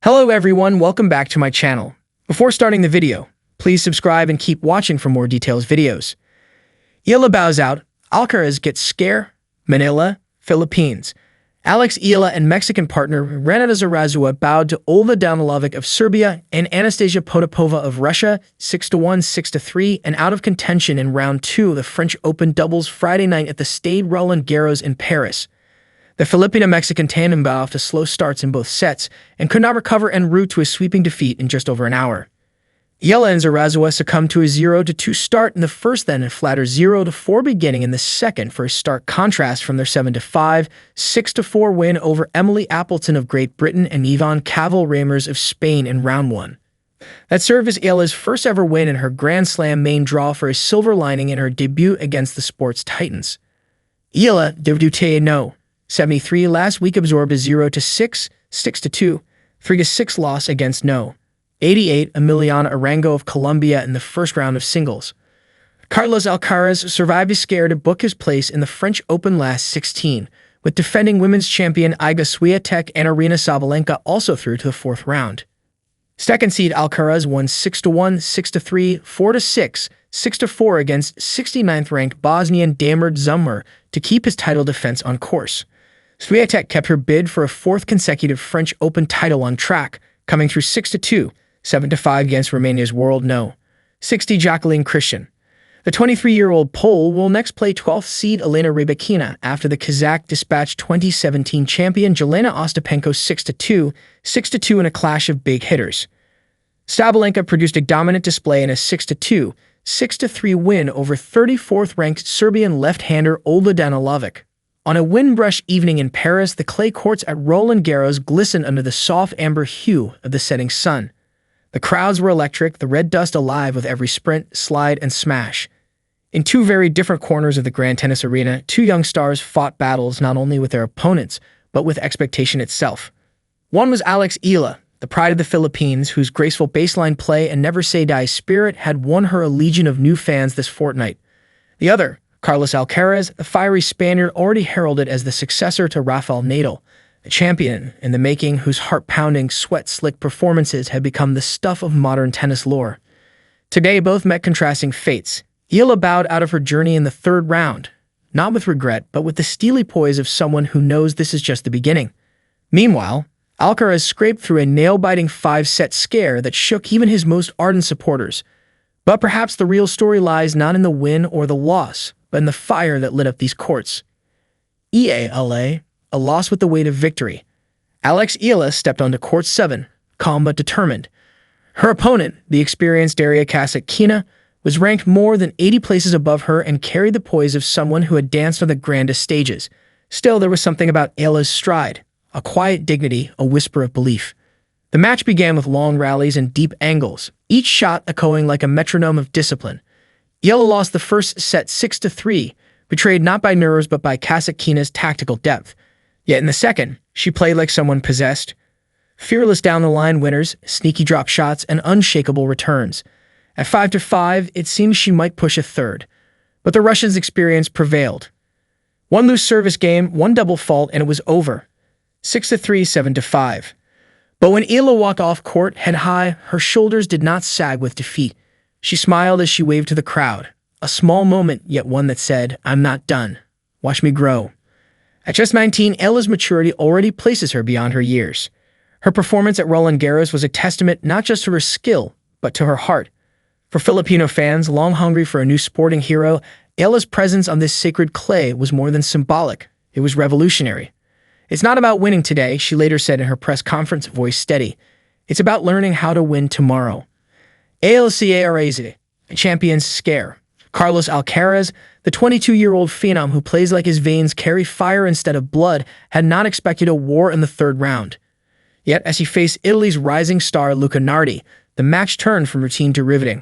Hello everyone, welcome back to my channel. Before starting the video, please subscribe and keep watching for more details videos. Eala bows out, Alcaraz gets scare, Manila, Philippines. Alex Eala and Mexican partner Renata Zarazua bowed to Olga Danilowicz of Serbia and Anastasia Potapova of Russia 6-1, 6-3, and out of contention in round 2 of the French Open doubles Friday night at the Stade Roland-Garros in Paris. The Filipino-Mexican tandem got off to slow starts in both sets and could not recover en route to a sweeping defeat in just over an hour. Eala and Zarazua succumbed to a 0-2 start in the first, then a flatter 0-4 beginning in the second for a stark contrast from their 7-5, 6-4 win over Emily Appleton of Great Britain and Yvonne Cavell-Reimers of Spain in round 1. That served as Eala's first ever win in her Grand Slam main draw for a silver lining in her debut against the sport's titans. Eala debuted no. 73 last week absorbed a 0-6, 6-2, 3-6 loss against no. 88 Emiliana Arango of Colombia in the first round of singles. Carlos Alcaraz survived a scare to book his place in the French Open last 16, with defending women's champion Iga Swiatek and Aryna Sabalenka also through to the fourth round. Second seed Alcaraz won 6-1, 6-3, 4-6, 6-4 against 69th-ranked Bosnian Damir Zummer to keep his title defense on course. Swiatek kept her bid for a fourth consecutive French Open title on track, coming through 6-2, 7-5 against Romania's world no. 60 Jacqueline Christian. The 23-year-old Pole will next play 12th seed Elena Rybakina after the Kazakh dispatched 2017 champion Jelena Ostapenko 6-2, 6-2 in a clash of big hitters. Sabalenka produced a dominant display in a 6-2, 6-3 win over 34th-ranked Serbian left-hander Olga Danilowicz. On a windbrush evening in Paris, the clay courts at Roland-Garros glistened under the soft amber hue of the setting sun. The crowds were electric, the red dust alive with every sprint, slide, and smash. In two very different corners of the Grand Tennis Arena, two young stars fought battles not only with their opponents, but with expectation itself. One was Alex Eala, the pride of the Philippines, whose graceful baseline play and never-say-die spirit had won her a legion of new fans this fortnight. The other, Carlos Alcaraz, the fiery Spaniard already heralded as the successor to Rafael Nadal, a champion in the making whose heart-pounding, sweat-slick performances had become the stuff of modern tennis lore. Today, both met contrasting fates. Eala bowed out of her journey in the third round, not with regret, but with the steely poise of someone who knows this is just the beginning. Meanwhile, Alcaraz scraped through a nail-biting 5-set scare that shook even his most ardent supporters. But perhaps the real story lies not in the win or the loss, but in the fire that lit up these courts. Eala, a loss with the weight of victory. Alex Eala stepped onto court 7, calm but determined. Her opponent, the experienced Daria Kasatkina, was ranked more than 80 places above her and carried the poise of someone who had danced on the grandest stages. Still, there was something about Eala's stride, a quiet dignity, a whisper of belief. The match began with long rallies and deep angles, each shot echoing like a metronome of discipline. Eala lost the first set 6-3, betrayed not by nerves but by Kasatkina's tactical depth. Yet in the second, she played like someone possessed. Fearless down-the-line winners, sneaky drop shots, and unshakable returns. At 5-5, it seemed she might push a third. But the Russians' experience prevailed. One loose service game, one double fault, and it was over. 6-3, 7-5. But when Eala walked off court, head high, her shoulders did not sag with defeat. She smiled as she waved to the crowd. A small moment, yet one that said, "I'm not done. Watch me grow." At just 19, Eala's maturity already places her beyond her years. Her performance at Roland-Garros was a testament not just to her skill, but to her heart. For Filipino fans long hungry for a new sporting hero, Eala's presence on this sacred clay was more than symbolic. It was revolutionary. "It's not about winning today," she later said in her press conference, voice steady. "It's about learning how to win tomorrow." Eala, a champion's scare. Carlos Alcaraz, the 22-year-old phenom who plays like his veins carry fire instead of blood, had not expected a war in the third round. Yet, as he faced Italy's rising star Luca Nardi, the match turned from routine to riveting.